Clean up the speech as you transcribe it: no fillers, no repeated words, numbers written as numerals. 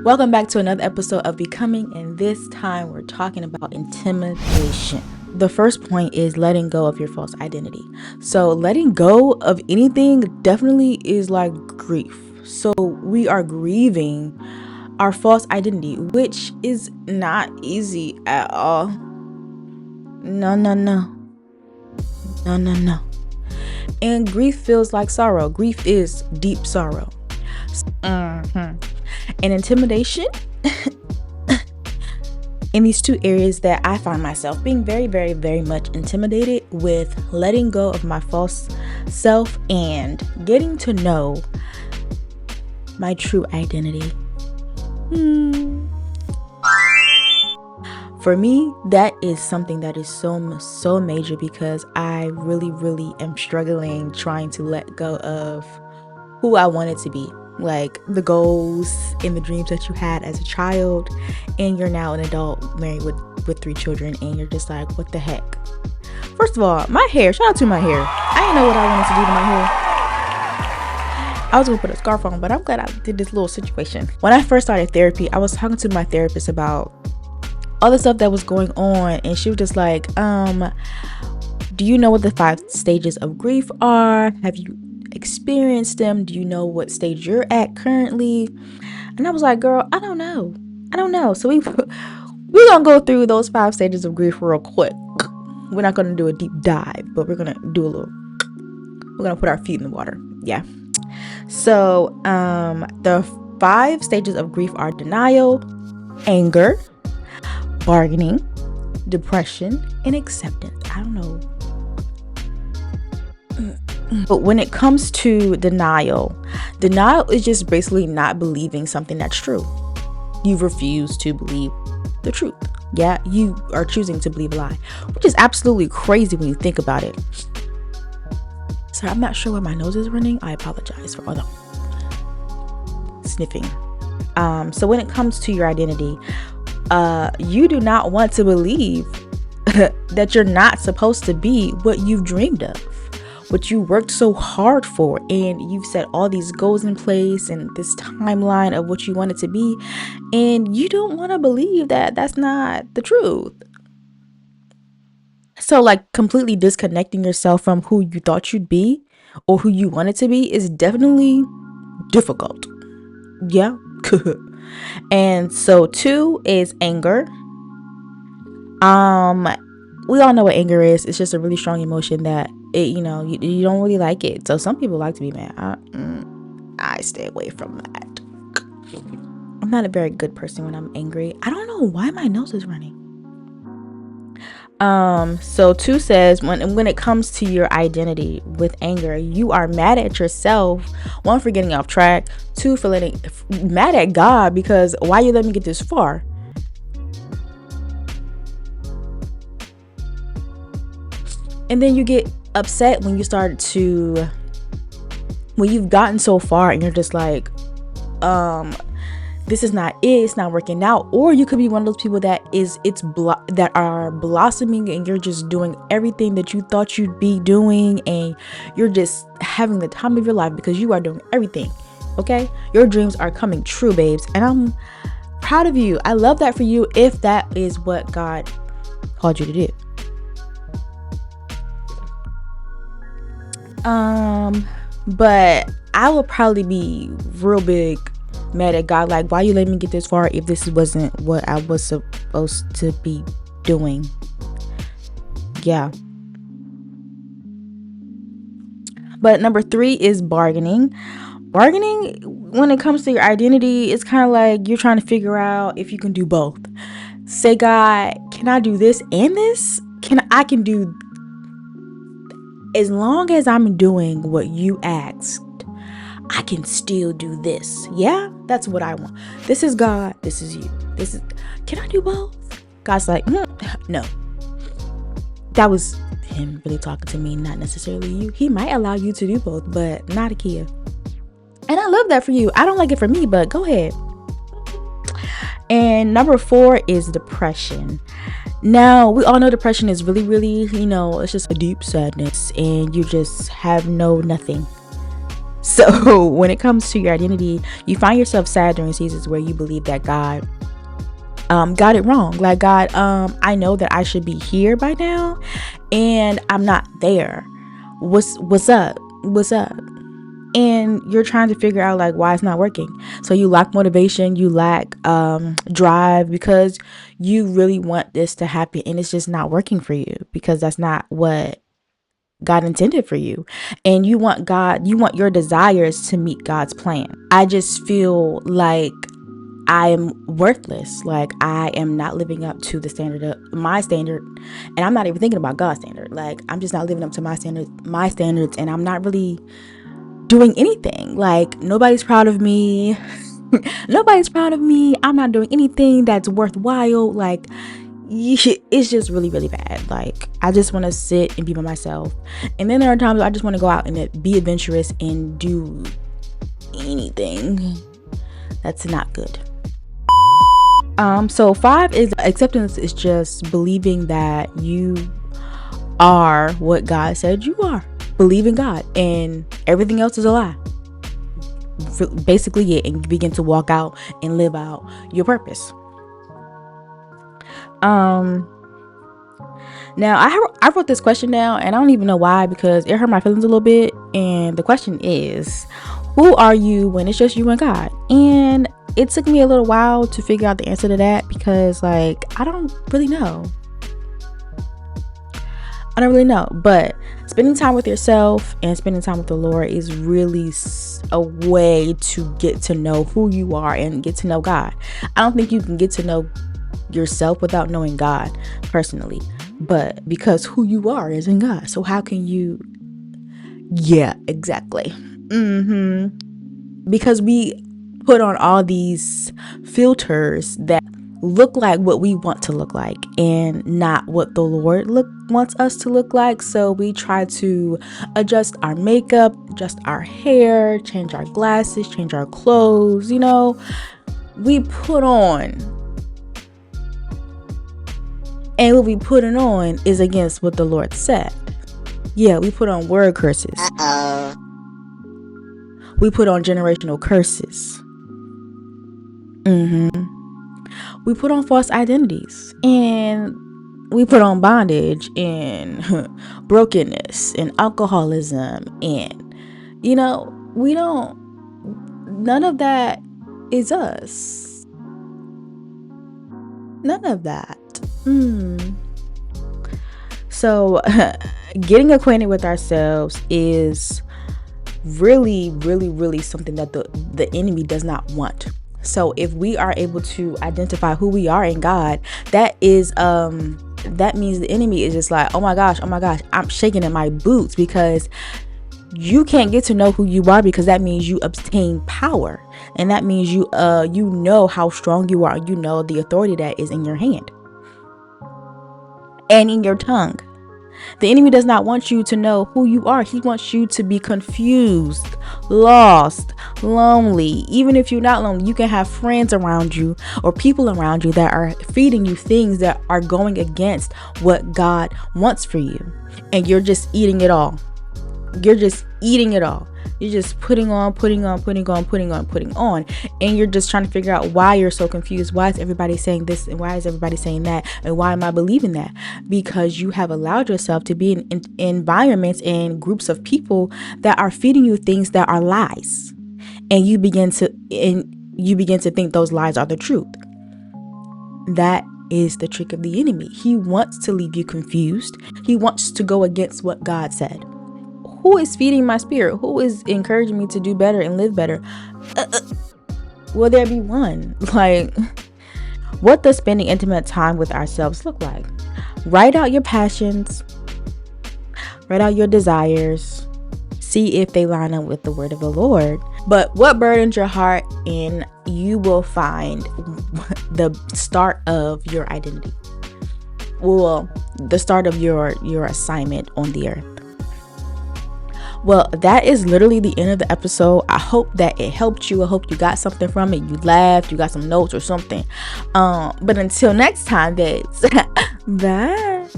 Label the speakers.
Speaker 1: Welcome back to another episode of Becoming, and this time we're talking about intimidation. The first point is letting go of your false identity. So letting go of anything definitely is like grief. So we are grieving our false identity, which is not easy at all. No. And grief feels like sorrow. Grief is deep sorrow. And intimidation in these two areas that I find myself being very, very, very much intimidated with letting go of my false self and getting to know my true identity. For me, that is something that is so major because I really am struggling trying to let go of who I wanted to be. Like the goals and the dreams that you had as a child, and you're now an adult married with 3 children, and you're just like, what the heck? First of all, my hair, shout out to my hair. I didn't know what I wanted to do to my hair. I was gonna put a scarf on, but I'm glad I did this little situation. When I first started therapy, I was talking to my therapist about all the stuff that was going on, and she was just like, do you know what the 5 stages of grief are? Have you experienced them? Do you know what stage you're at currently? And I was like, girl, I don't know. So we're gonna go through those 5 stages of grief real quick. We're not gonna do a deep dive, but we're gonna we're gonna put our feet in the water. Yeah. So the 5 stages of grief are denial, anger, bargaining, depression, and acceptance. I don't know. But when it comes to denial is just basically not believing something that's true. You refuse to believe the truth. Yeah, you are choosing to believe a lie, which is absolutely crazy when you think about it. Sorry, I'm not sure why my nose is running. I apologize for all the sniffing. So when it comes to your identity, you do not want to believe that you're not supposed to be what you've dreamed of, what you worked so hard for, and you've set all these goals in place and this timeline of what you want it to be, and you don't want to believe that that's not the truth. So like completely disconnecting yourself from who you thought you'd be or who you wanted to be is definitely difficult. Yeah. And so 2 is anger. We all know what anger is. It's just a really strong emotion that you don't really like it. So some people like to be mad. I stay away from that. I'm not a very good person when I'm angry. I don't know why my nose is running. So 2 says when it comes to your identity with anger, you are mad at yourself, 1 for getting off track, 2 for mad at God because why you let me get this far. And then you get upset when you've gotten so far and you're just like, this is not it, it's not working out. Or you could be one of those people that are blossoming and you're just doing everything that you thought you'd be doing, and you're just having the time of your life because you are doing everything. Okay, your dreams are coming true, babes, and I'm proud of you. I love that for you if that is what God called you to do. But I will probably be real big mad at God, like, why you let me get this far if this wasn't what I was supposed to be doing? Yeah. But number 3 is bargaining. Bargaining, when it comes to your identity, it's kind of like you're trying to figure out if you can do both. Say, God, can I do this and this? I can do, as long as I'm doing what you asked, I can still do this. Yeah, that's what I want. This is God. This is you. Can I do both? God's like, no. That was him really talking to me, not necessarily you. He might allow you to do both, but not Akia. And I love that for you. I don't like it for me, but go ahead. And number 4 is depression. Now, we all know depression is really, it's just a deep sadness and you just have nothing. So when it comes to your identity, you find yourself sad during seasons where you believe that God got it wrong. Like, God, I know that I should be here by now and I'm not there. What's up? What's up? And you're trying to figure out like why it's not working. So you lack motivation, you lack drive, because you really want this to happen and it's just not working for you, because that's not what God intended for you. And you want your desires to meet God's plan. I just feel like I am worthless. Like, I am not living up to the standard of my standard, and I'm not even thinking about God's standard. Like, I'm just not living up to my standards, and I'm not really doing anything. Like, nobody's proud of me. Nobody's proud of me. I'm not doing anything that's worthwhile. Like, it's just really, really bad. Like, I just want to sit and be by myself. And then there are times I just want to go out and be adventurous and do anything that's not good. So 5 is acceptance. Is just believing that you are what God said you are. Believe in God and everything else is a lie. Basically it, and you begin to walk out and live out your purpose. Now I wrote this question down, and I don't even know why, because it hurt my feelings a little bit. And the question is, who are you when it's just you and God? And it took me a little while to figure out the answer to that, because like I don't really know. But spending time with yourself and spending time with the Lord is really a way to get to know who you are and get to know God. I don't think you can get to know yourself without knowing God personally, but because who you are is in God. So how can you? Yeah, exactly. Because we put on all these filters that look like what we want to look like and not what the Lord wants us to look like. So we try to adjust our makeup, adjust our hair, change our glasses, change our clothes. We put on, and what we putting on is against what the Lord said. Yeah, we put on word curses. We put on generational curses. We put on false identities, and we put on bondage and brokenness and alcoholism, and we don't. None of that is us. None of that. So getting acquainted with ourselves is really, really, really something that the enemy does not want. So if we are able to identify who we are in God, that means the enemy is just like, oh my gosh, I'm shaking in my boots, because you can't get to know who you are, because that means you obtain power, and that means you know how strong you are. You know the authority that is in your hand and in your tongue. The enemy does not want you to know who you are. He wants you to be confused, lost, lonely. Even if you're not lonely, you can have friends around you or people around you that are feeding you things that are going against what God wants for you. And you're just eating it all. You're just putting on, and you're just trying to figure out why you're so confused. Why is everybody saying this, and why is everybody saying that, and why am I believing that? Because you have allowed yourself to be in environments and groups of people that are feeding you things that are lies, and you begin to think those lies are the truth. That is the trick of the enemy. He wants to leave you confused. He wants to go against what God said. Who is feeding my spirit? Who is encouraging me to do better and live better? Will there be one? Like, what does spending intimate time with ourselves look like? Write out your passions. Write out your desires. See if they line up with the word of the Lord. But what burdens your heart, and you will find the start of your identity. Well, the start of your assignment on the earth. Well, that is literally the end of the episode. I hope that it helped you. I hope you got something from it. You laughed, you got some notes or something. But until next time, babes. Bye.